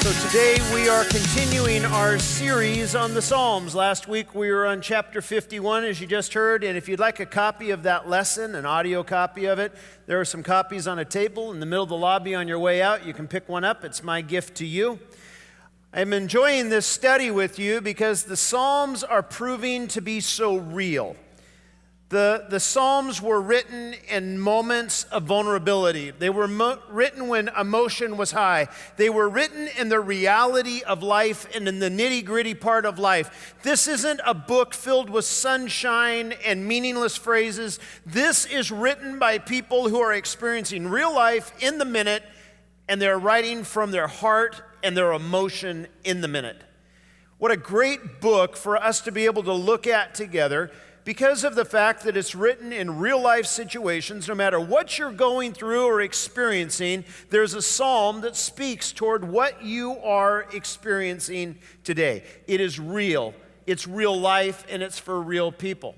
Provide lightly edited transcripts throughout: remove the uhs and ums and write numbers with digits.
Today we are continuing our series on the Psalms. Last week we were on chapter 51, as you just heard, and if you'd like a copy of that lesson, an audio copy of it, there are some copies on a table in the middle of the lobby on your way out. You can pick one up. It's my gift to you. I'm enjoying this study with you because the Psalms are proving to be so real. The Psalms were written in moments of vulnerability. They were written when emotion was high. They were written in the reality of life and in the nitty-gritty part of life. This isn't a book filled with sunshine and meaningless phrases. This is written by people who are experiencing real life in the minute, and they're writing from their heart and their emotion in the minute. What a great book for us to be able to look at together, because of the fact that it's written in real life situations. No matter what you're going through or experiencing, there's a psalm that speaks toward what you are experiencing today. It is real, it's real life, and it's for real people.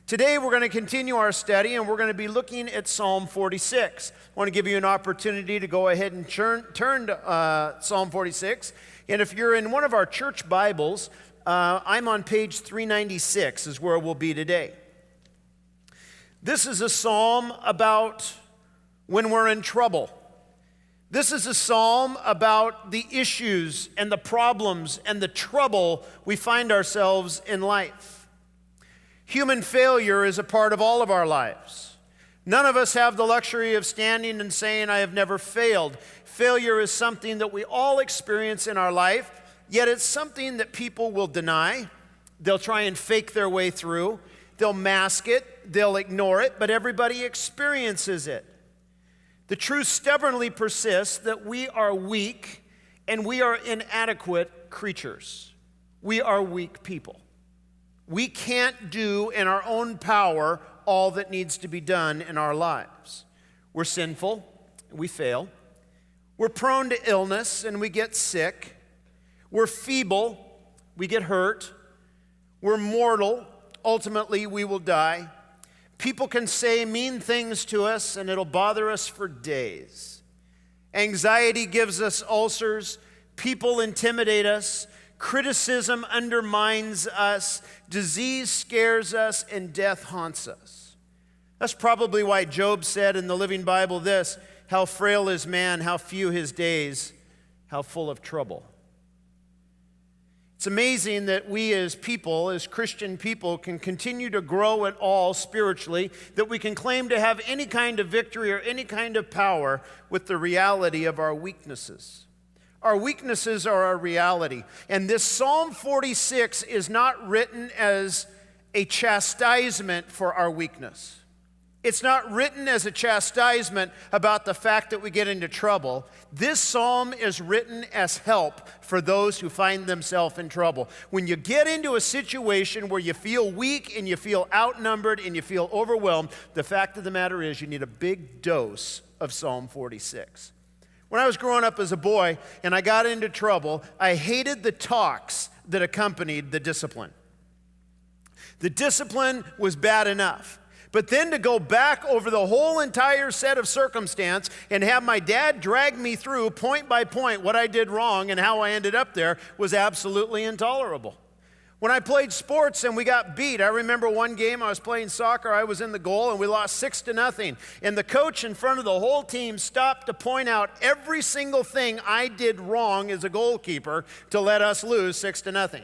Today we're going to continue our study, and we're going to be looking at Psalm 46. I want to give you an opportunity to go ahead and turn to Psalm 46. And if you're in one of our church Bibles, I'm on page 396 is where we'll be today. This is a psalm about when we're in trouble. This is a psalm about the issues and the problems and the trouble we find ourselves in life. Human failure is a part of all of our lives. None of us have the luxury of standing and saying, I have never failed. Failure is something that we all experience in our life. Yet it's something that people will deny. They'll try and fake their way through. They'll mask it. They'll ignore it, but everybody experiences it. The truth stubbornly persists that we are weak and we are inadequate creatures. We are weak people. We can't do in our own power all that needs to be done in our lives. We're sinful, we fail. We're prone to illness and we get sick. We're feeble, we get hurt. We're mortal, ultimately we will die. People can say mean things to us and it'll bother us for days. Anxiety gives us ulcers, people intimidate us, criticism undermines us, disease scares us, and death haunts us. That's probably why Job said in the Living Bible this, how frail is man, how few his days, how full of trouble. It's amazing that we as people, as Christian people, can continue to grow at all spiritually, that we can claim to have any kind of victory or any kind of power with the reality of our weaknesses. Our weaknesses are our reality. And this Psalm 46 is not written as a chastisement for our weakness. It's not written as a chastisement about the fact that we get into trouble. This psalm is written as help for those who find themselves in trouble. When you get into a situation where you feel weak and you feel outnumbered and you feel overwhelmed, the fact of the matter is you need a big dose of Psalm 46. When I was growing up as a boy and I got into trouble, I hated the talks that accompanied the discipline. The discipline was bad enough. But then to go back over the whole entire set of circumstance and have my dad drag me through point by point what I did wrong and how I ended up there was absolutely intolerable. When I played sports and we got beat, I remember one game I was playing soccer, I was in the goal and we lost 6-0. And the coach in front of the whole team stopped to point out every single thing I did wrong as a goalkeeper to let us lose 6-0.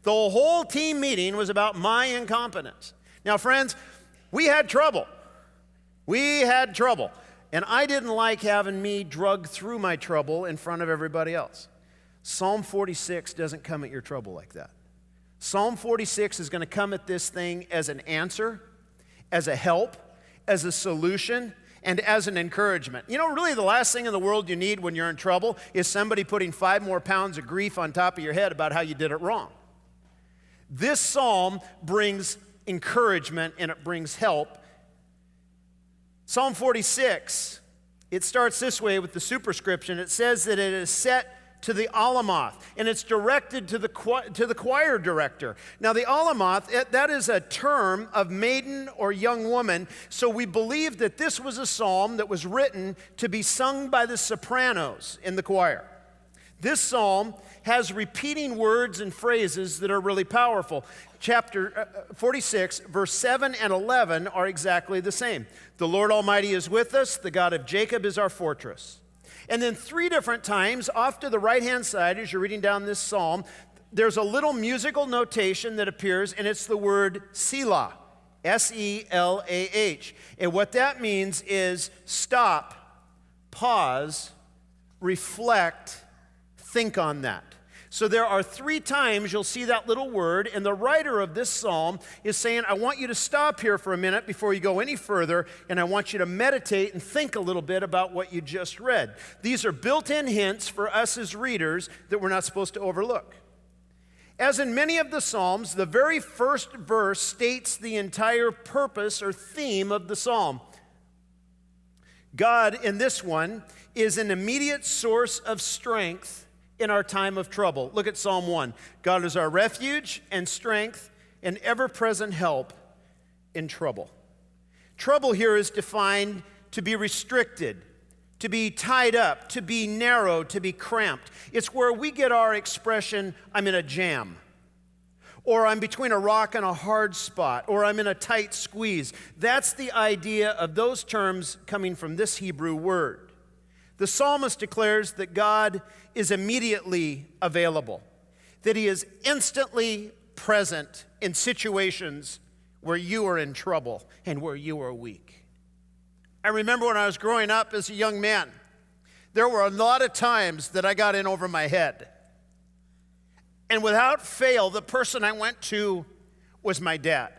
The whole team meeting was about my incompetence. Now, friends, we had trouble. And I didn't like having me drug through my trouble in front of everybody else. Psalm 46 doesn't come at your trouble like that. Psalm 46 is going to come at this thing as an answer, as a help, as a solution, and as an encouragement. You know, really the last thing in the world you need when you're in trouble is somebody putting 5 more pounds of grief on top of your head about how you did it wrong. This psalm brings encouragement and it brings help. Psalm 46, it starts this way with the superscription. It says that it is set to the alamoth, and it's directed to the choir director. Now, the alamoth, that is a term of maiden or young woman, so we believe that this was a psalm that was written to be sung by the sopranos in the choir. This psalm has repeating words and phrases that are really powerful. Chapter 46, verse 7 and 11 are exactly the same. The Lord Almighty is with us. The God of Jacob is our fortress. And then 3 different times, off to the right-hand side, as you're reading down this psalm, there's a little musical notation that appears, and it's the word Selah, S-E-L-A-H. And what that means is stop, pause, reflect, think on that. So there are 3 times you'll see that little word, and the writer of this psalm is saying, I want you to stop here for a minute before you go any further, and I want you to meditate and think a little bit about what you just read. These are built-in hints for us as readers that we're not supposed to overlook. As in many of the Psalms, the very first verse states the entire purpose or theme of the psalm. God, in this one, is an immediate source of strength in our time of trouble. Look at Psalm 1. God is our refuge and strength and ever-present help in trouble. Trouble here is defined to be restricted, to be tied up, to be narrow, to be cramped. It's where we get our expression, I'm in a jam, or I'm between a rock and a hard spot, or I'm in a tight squeeze. That's the idea of those terms coming from this Hebrew word. The psalmist declares that God is immediately available, that he is instantly present in situations where you are in trouble and where you are weak. I remember when I was growing up as a young man, there were a lot of times that I got in over my head. And without fail, the person I went to was my dad.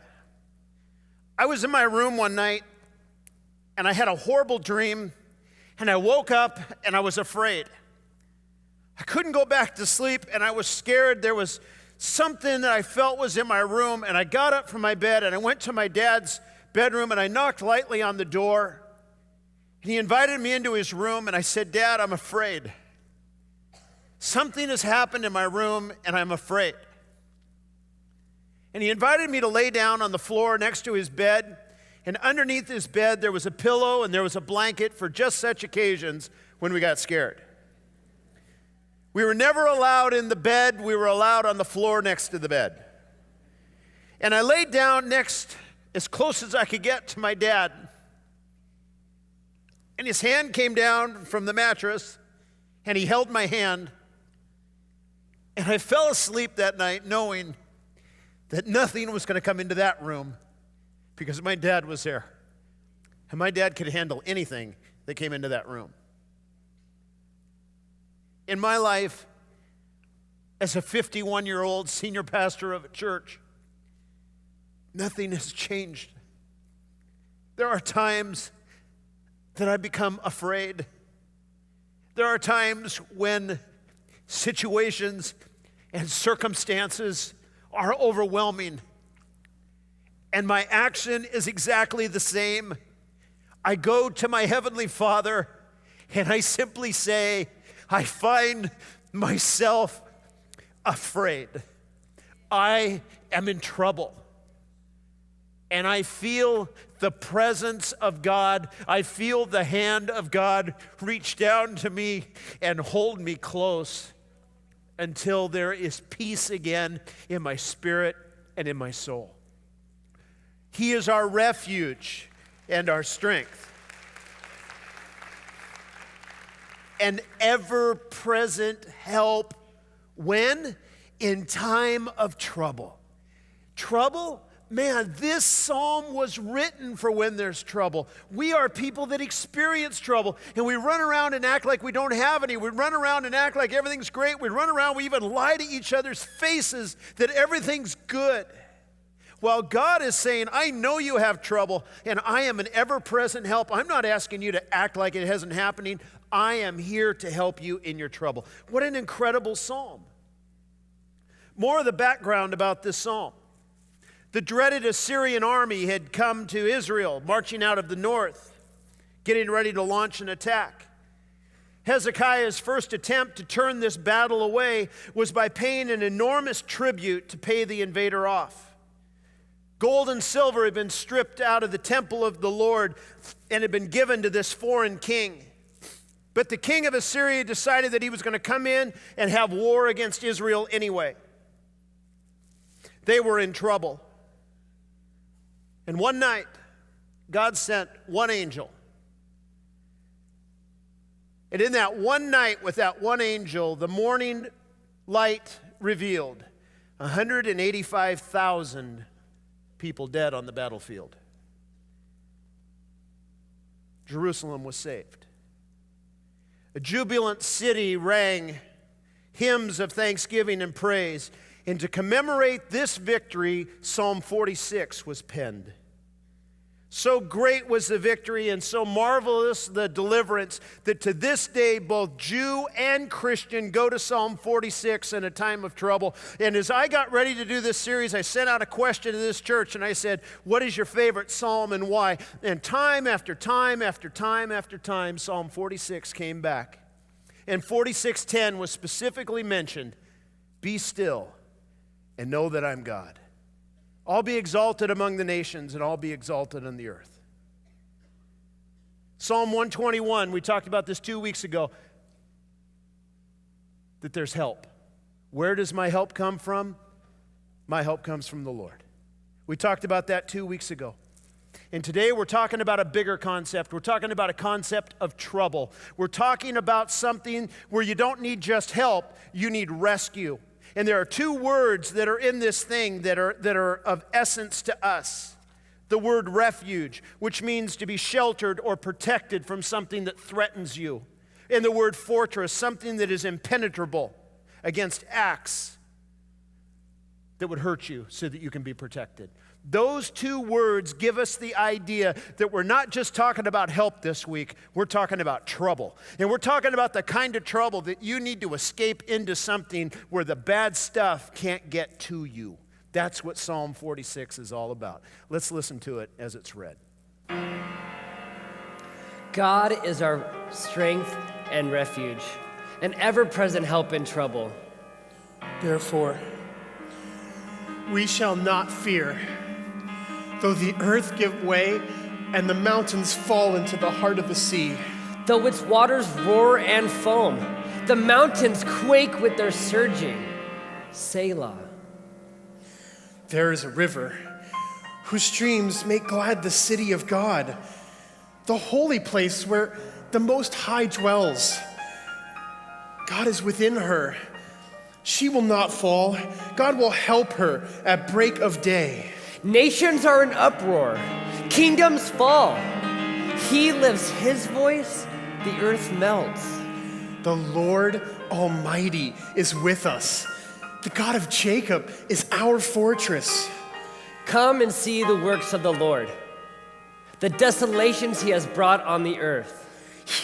I was in my room one night, and I had a horrible dream, and I woke up, and I was afraid. I couldn't go back to sleep, and I was scared. There was something that I felt was in my room, and I got up from my bed, and I went to my dad's bedroom, and I knocked lightly on the door. And he invited me into his room, and I said, Dad, I'm afraid. Something has happened in my room, and I'm afraid. And he invited me to lay down on the floor next to his bed, and underneath his bed there was a pillow and there was a blanket for just such occasions when we got scared. We were never allowed in the bed, we were allowed on the floor next to the bed. And I laid down next, as close as I could get to my dad. And his hand came down from the mattress, and he held my hand. And I fell asleep that night knowing that nothing was going to come into that room because my dad was there. And my dad could handle anything that came into that room. In my life, as a 51-year-old senior pastor of a church, nothing has changed. There are times that I become afraid. There are times when situations and circumstances are overwhelming, and my action is exactly the same. I go to my Heavenly Father, and I simply say, I find myself afraid. I am in trouble. And I feel the presence of God. I feel the hand of God reach down to me and hold me close until there is peace again in my spirit and in my soul. He is our refuge and our strength. An ever-present help when? In time of trouble. Trouble? Man, this psalm was written for when there's trouble. We are people that experience trouble, and we run around and act like we don't have any. We run around and act like everything's great. We run around, we even lie to each other's faces that everything's good. While God is saying, I know you have trouble, and I am an ever-present help. I'm not asking you to act like it isn't happening. I am here to help you in your trouble. What an incredible psalm. More of the background about this psalm. The dreaded Assyrian army had come to Israel, marching out of the north, getting ready to launch an attack. Hezekiah's first attempt to turn this battle away was by paying an enormous tribute to pay the invader off. Gold and silver had been stripped out of the temple of the Lord and had been given to this foreign king. But the king of Assyria decided that he was going to come in and have war against Israel anyway. They were in trouble. And one night, God sent one angel. And in that one night with that one angel, the morning light revealed 185,000 people dead on the battlefield. Jerusalem was saved. A jubilant city rang hymns of thanksgiving and praise. And to commemorate this victory, Psalm 46 was penned. So great was the victory and so marvelous the deliverance that to this day both Jew and Christian go to Psalm 46 in a time of trouble. And as I got ready to do this series, I sent out a question to this church and I said, what is your favorite psalm and why? And time after time after time after time, Psalm 46 came back. And 46:10 was specifically mentioned, be still and know that I'm God. I'll be exalted among the nations, and I'll be exalted on the earth. Psalm 121, we talked about this 2 weeks ago, that there's help. Where does my help come from? My help comes from the Lord. We talked about that 2 weeks ago. And today we're talking about a bigger concept. We're talking about a concept of trouble. We're talking about something where you don't need just help, you need rescue. And there are two words that are in this thing that are of essence to us. The word refuge, which means to be sheltered or protected from something that threatens you. And the word fortress, something that is impenetrable against acts that would hurt you so that you can be protected. Those two words give us the idea that we're not just talking about help this week, we're talking about trouble. And we're talking about the kind of trouble that you need to escape into something where the bad stuff can't get to you. That's what Psalm 46 is all about. Let's listen to it as it's read. God is our strength and refuge, an ever-present help in trouble. Therefore, we shall not fear, though the earth give way and the mountains fall into the heart of the sea. Though its waters roar and foam, the mountains quake with their surging. Selah. There is a river whose streams make glad the city of God, the holy place where the Most High dwells. God is within her. She will not fall. God will help her at break of day. Nations are in uproar. Kingdoms fall. He lifts his voice, the earth melts. The Lord Almighty is with us. The God of Jacob is our fortress. Come and see the works of the Lord, the desolations he has brought on the earth.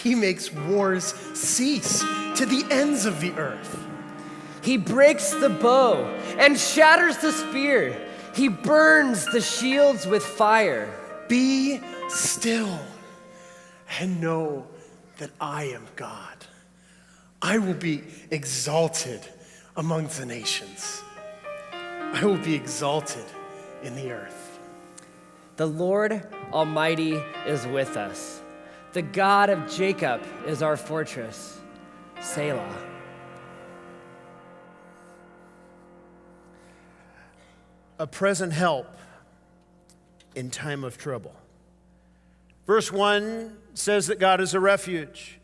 He makes wars cease to the ends of the earth. He breaks the bow and shatters the spear. He burns the shields with fire. Be still and know that I am God. I will be exalted among the nations. I will be exalted in the earth. The Lord Almighty is with us. The God of Jacob is our fortress. Selah. A present help in time of trouble. Verse 1 says that God is a refuge.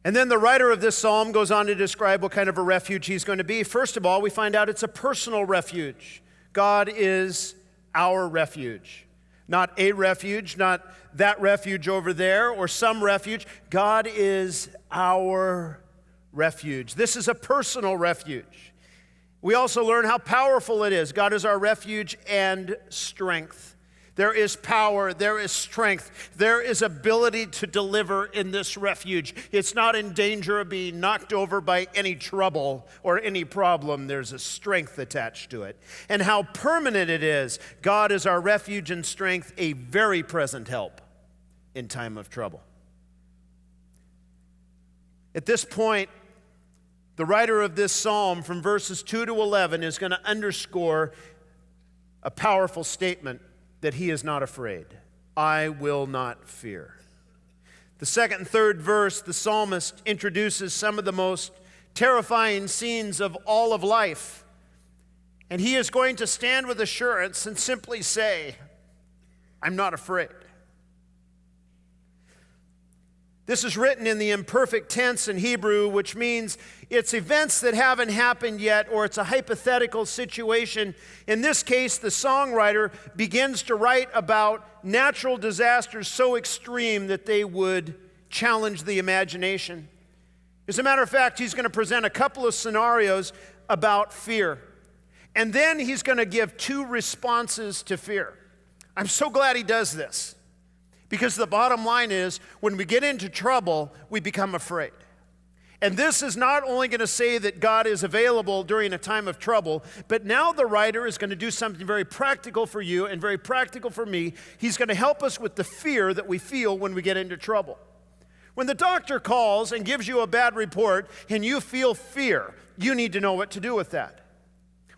And then the writer of this psalm goes on to describe what kind of a refuge he's going to be. First of all, we find out it's a personal refuge. God is our refuge. Not a refuge, not that refuge over there or some refuge. God is our refuge. This is a personal refuge. We also learn how powerful it is. God is our refuge and strength. There is power, there is strength, there is ability to deliver in this refuge. It's not in danger of being knocked over by any trouble or any problem. There's a strength attached to it. And how permanent it is. God is our refuge and strength, a very present help in time of trouble. At this point, the writer of this psalm from verses 2 to 11 is going to underscore a powerful statement that he is not afraid. I will not fear. The second and third verse, the psalmist introduces some of the most terrifying scenes of all of life. And he is going to stand with assurance and simply say, I'm not afraid. This is written in the imperfect tense in Hebrew, which means it's events that haven't happened yet, or it's a hypothetical situation. In this case, the songwriter begins to write about natural disasters so extreme that they would challenge the imagination. As a matter of fact, he's going to present a couple of scenarios about fear. And then he's going to give two responses to fear. I'm so glad he does this. Because the bottom line is, when we get into trouble, we become afraid. And this is not only going to say that God is available during a time of trouble, but now the writer is going to do something very practical for you and very practical for me. He's going to help us with the fear that we feel when we get into trouble. When the doctor calls and gives you a bad report and you feel fear, you need to know what to do with that.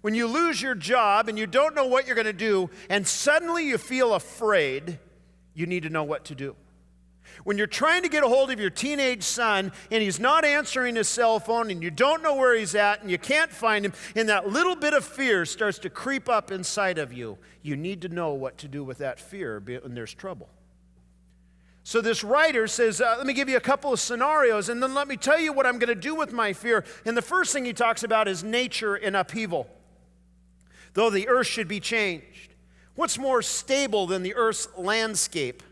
When you lose your job and you don't know what you're going to do and suddenly you feel afraid, you need to know what to do. When you're trying to get a hold of your teenage son and he's not answering his cell phone and you don't know where he's at and you can't find him and that little bit of fear starts to creep up inside of you, you need to know what to do with that fear when there's trouble. So this writer says, let me give you a couple of scenarios and then let me tell you what I'm going to do with my fear. And the first thing he talks about is nature in upheaval. Though the earth should be changed. What's more stable than the earth's landscape?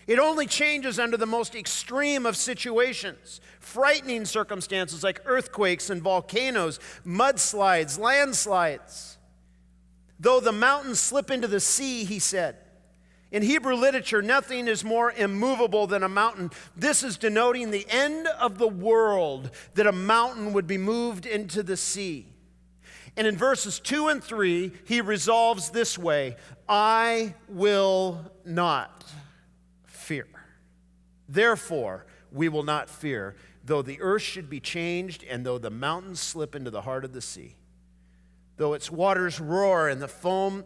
It only changes under the most extreme of situations. Frightening circumstances like earthquakes and volcanoes, mudslides, landslides. Though the mountains slip into the sea, he said. In Hebrew literature, nothing is more immovable than a mountain. This is denoting the end of the world, that a mountain would be moved into the sea. And in verses 2 and 3, he resolves this way, I will not fear. Therefore, we will not fear, though the earth should be changed and though the mountains slip into the heart of the sea. Though its waters roar and the foam,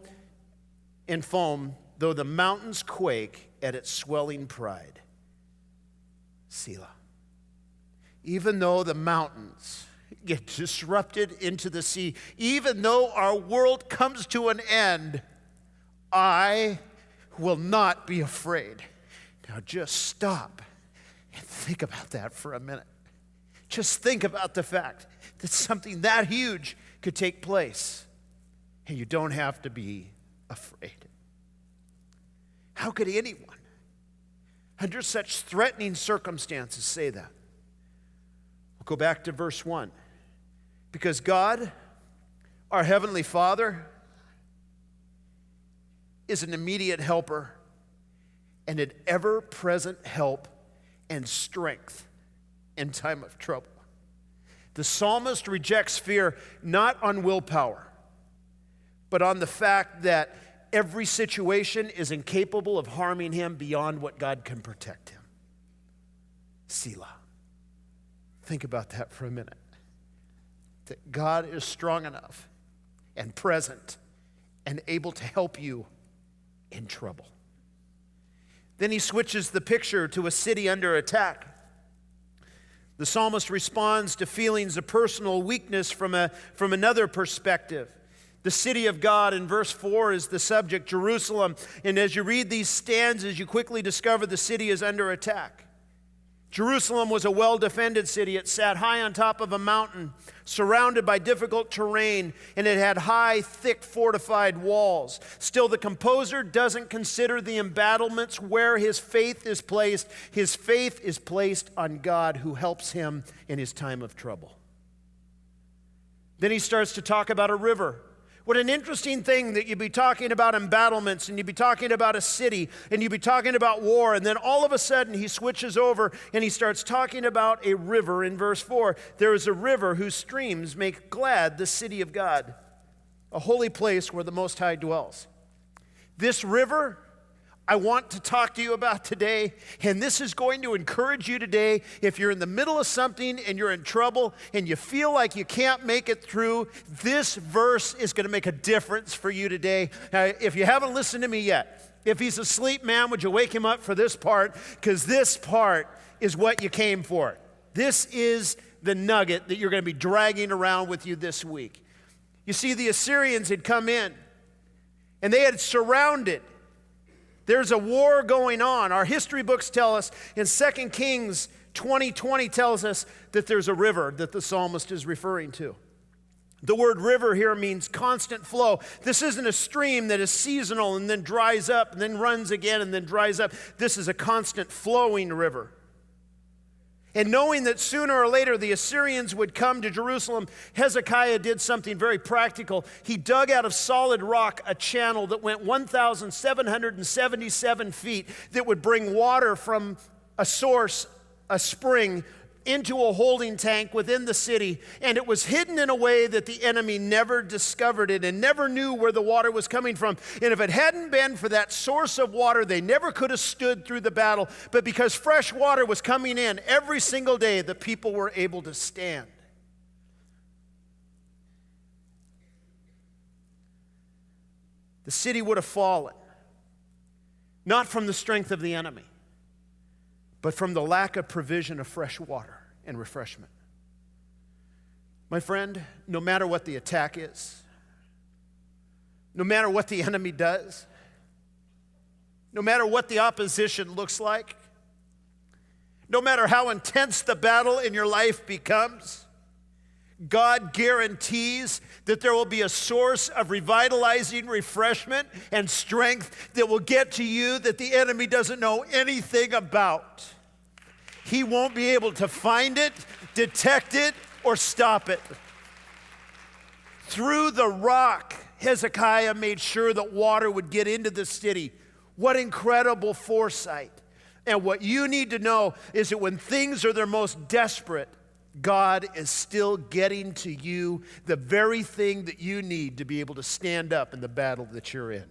though the mountains quake at its swelling pride. Selah. Even though the mountains get disrupted into the sea, even though our world comes to an end, I will not be afraid. Now just stop and think about that for a minute. Just think about the fact that something that huge could take place and you don't have to be afraid. How could anyone under such threatening circumstances say that? We'll go back to verse 1. Because God, our Heavenly Father, is an immediate helper and an ever-present help and strength in time of trouble. The psalmist rejects fear not on willpower, but on the fact that every situation is incapable of harming him beyond what God can protect him. Selah. Think about that for a minute. That God is strong enough and present and able to help you in trouble. Then he switches the picture to a city under attack. The psalmist responds to feelings of personal weakness from another perspective. The city of God in verse 4 is the subject, Jerusalem. And as you read these stanzas, you quickly discover the city is under attack. Jerusalem was a well-defended city. It sat high on top of a mountain, surrounded by difficult terrain, and it had high, thick, fortified walls. Still, the composer doesn't consider the embattlements where his faith is placed. His faith is placed on God, who helps him in his time of trouble. Then he starts to talk about a river. What an interesting thing that you'd be talking about embattlements and you'd be talking about a city and you'd be talking about war, and then all of a sudden he switches over and he starts talking about a river in verse 4. There is a river whose streams make glad the city of God, a holy place where the Most High dwells. This river I want to talk to you about today, and this is going to encourage you today. If you're in the middle of something and you're in trouble and you feel like you can't make it through, this verse is going to make a difference for you today. Now, if you haven't listened to me yet, If he's asleep, man, would you wake him up for this part? Because this part is what you came for. This is the nugget that you're going to be dragging around with you this week. You see, the Assyrians had come in, and they had surrounded. There's a war going on. Our history books tell us, in 2 Kings 20:20 tells us that there's a river that the psalmist is referring to. The word river here means constant flow. This isn't a stream that is seasonal and then dries up and then runs again and then dries up. This is a constant flowing river. And knowing that sooner or later the Assyrians would come to Jerusalem, Hezekiah did something very practical. He dug out of solid rock a channel that went 1,777 feet that would bring water from a source, a spring, into a holding tank within the city, and it was hidden in a way that the enemy never discovered it and never knew where the water was coming from. And if it hadn't been for that source of water, they never could have stood through the battle. But because fresh water was coming in every single day, the people were able to stand. The city would have fallen, not from the strength of the enemy, but from the lack of provision of fresh water and refreshment. My friend, no matter what the attack is, no matter what the enemy does, no matter what the opposition looks like, no matter how intense the battle in your life becomes, God guarantees that there will be a source of revitalizing refreshment and strength that will get to you that the enemy doesn't know anything about. He won't be able to find it, detect it, or stop it. Through the rock, Hezekiah made sure that water would get into the city. What incredible foresight. And what you need to know is that when things are their most desperate, God is still getting to you the very thing that you need to be able to stand up in the battle that you're in.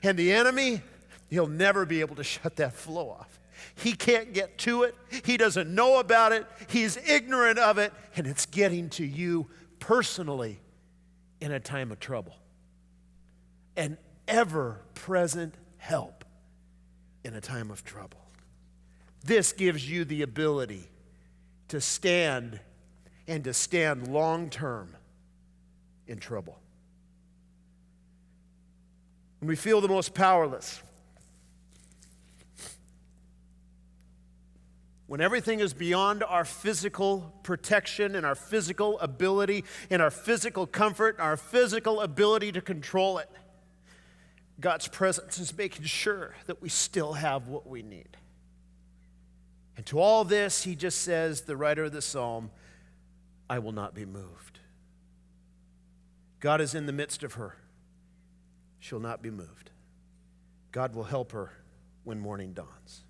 And the enemy, he'll never be able to shut that flow off. He can't get to it. He doesn't know about it. He's ignorant of it. And it's getting to you personally in a time of trouble. An ever-present help in a time of trouble. This gives you the ability to stand and to stand long-term in trouble. When we feel the most powerless, when everything is beyond our physical protection and our physical ability and our physical comfort and our physical ability to control it, God's presence is making sure that we still have what we need. And to all this, he just says, the writer of the psalm, I will not be moved. God is in the midst of her. She'll not be moved. God will help her when morning dawns.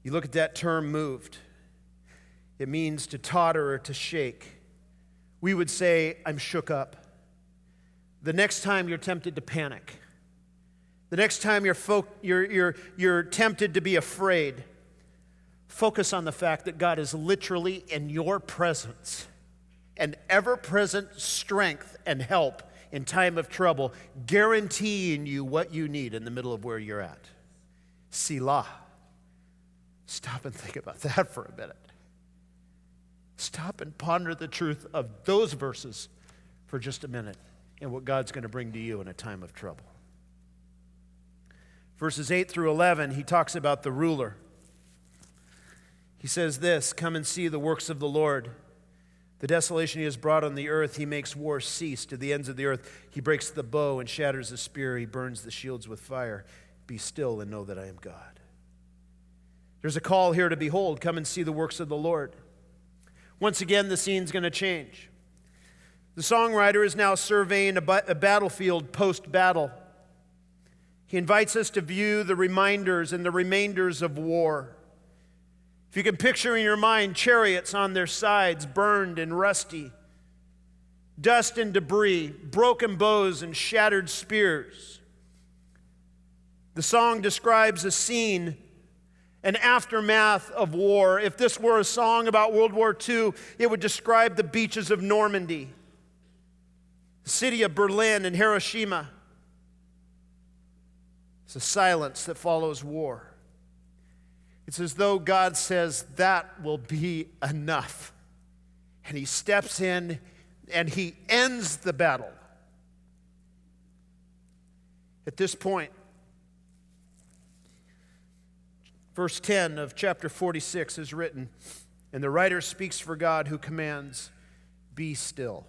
You look at that term, moved. It means to totter or to shake. We would say, I'm shook up. The next time you're tempted to panic, the next time you're tempted to be afraid, focus on the fact that God is literally in your presence, an ever-present strength and help in time of trouble, guaranteeing you what you need in the middle of where you're at. Selah. Stop and think about that for a minute. Stop and ponder the truth of those verses for just a minute and what God's going to bring to you in a time of trouble. Verses 8 through 11, he talks about the ruler. He says this, come and see the works of the Lord. The desolation he has brought on the earth, he makes war cease to the ends of the earth. He breaks the bow and shatters the spear. He burns the shields with fire. Be still and know that I am God. There's a call here to behold, come and see the works of the Lord. Once again, the scene's going to change. The songwriter is now surveying a battlefield post-battle. He invites us to view the reminders and the remainders of war. If you can picture in your mind chariots on their sides, burned and rusty, dust and debris, broken bows and shattered spears. The song describes a scene, an aftermath of war. If this were a song about World War II, it would describe the beaches of Normandy, the city of Berlin and Hiroshima, It's a silence that follows war. It's as though God says, that will be enough. And he steps in and he ends the battle. At this point, verse 10 of chapter 46 is written, and the writer speaks for God who commands, "Be still,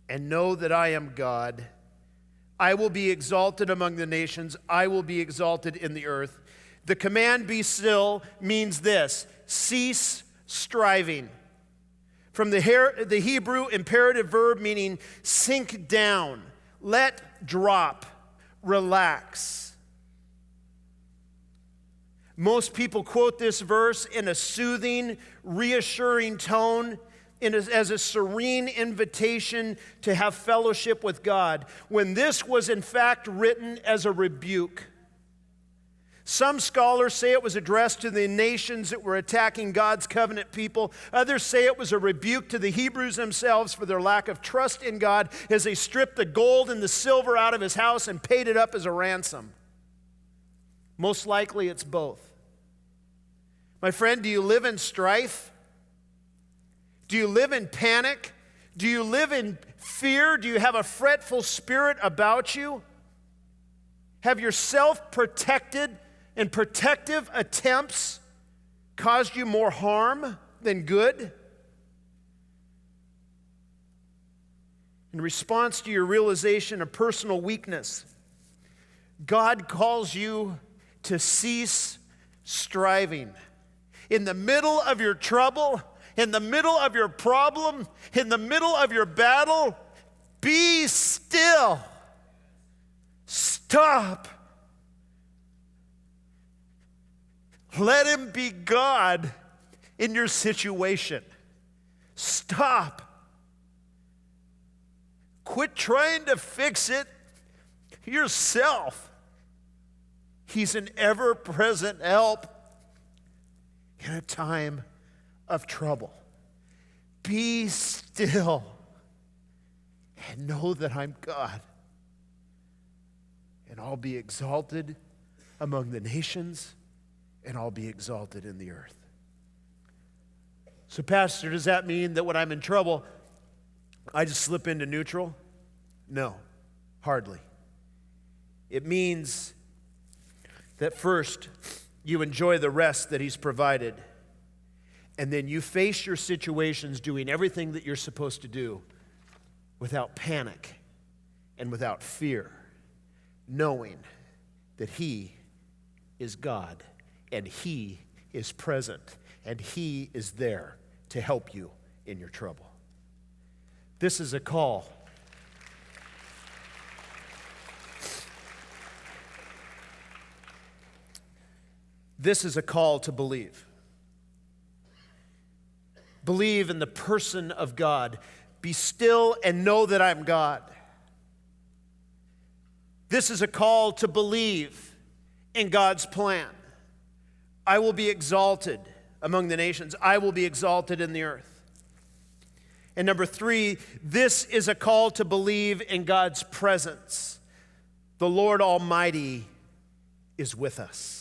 and know that I am God. I will be exalted among the nations. I will be exalted in the earth." The command, "be still," means this: cease striving. From the Hebrew imperative verb meaning sink down, let drop, relax. Most people quote this verse in a soothing, reassuring tone, as a serene invitation to have fellowship with God, when this was in fact written as a rebuke. Some scholars say it was addressed to the nations that were attacking God's covenant people. Others say it was a rebuke to the Hebrews themselves for their lack of trust in God as they stripped the gold and the silver out of his house and paid it up as a ransom. Most likely it's both. My friend, do you live in strife? Do you live in panic? Do you live in fear? Do you have a fretful spirit about you? Have your self-protected and protective attempts caused you more harm than good? In response to your realization of personal weakness, God calls you to cease striving. In the middle of your trouble, in the middle of your problem, in the middle of your battle, be still. Stop. Let him be God in your situation. Stop. Quit trying to fix it yourself. He's an ever-present help in a time of trouble. Be still and know that I'm God, and I'll be exalted among the nations, and I'll be exalted in the earth. So, Pastor, does that mean that when I'm in trouble, I just slip into neutral? No, hardly. It means that first, you enjoy the rest that he's provided, and then you face your situations doing everything that you're supposed to do without panic and without fear, knowing that he is God and he is present and he is there to help you in your trouble. This is a call. This is a call to believe. Believe in the person of God. Be still and know that I'm God. This is a call to believe in God's plan. I will be exalted among the nations. I will be exalted in the earth. And number 3, this is a call to believe in God's presence. The Lord Almighty is with us.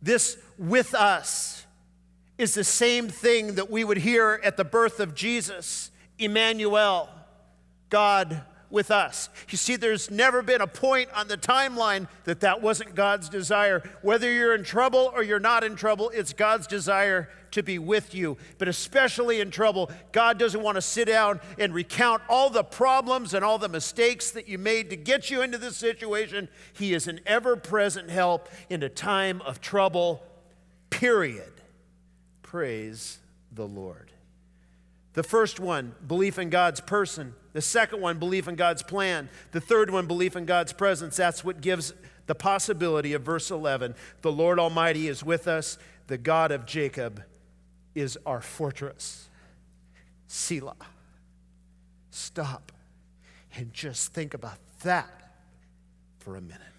This with us is the same thing that we would hear at the birth of Jesus, Emmanuel, God with us. You see, there's never been a point on the timeline that wasn't God's desire. Whether you're in trouble or you're not in trouble, it's God's desire to be with you. But especially in trouble, God doesn't want to sit down and recount all the problems and all the mistakes that you made to get you into this situation. He is an ever-present help in a time of trouble, period. Praise the Lord. The first one, belief in God's person. The second one, belief in God's plan. The third one, belief in God's presence. That's what gives the possibility of verse 11. The Lord Almighty is with us. The God of Jacob is our fortress. Selah. Stop and just think about that for a minute.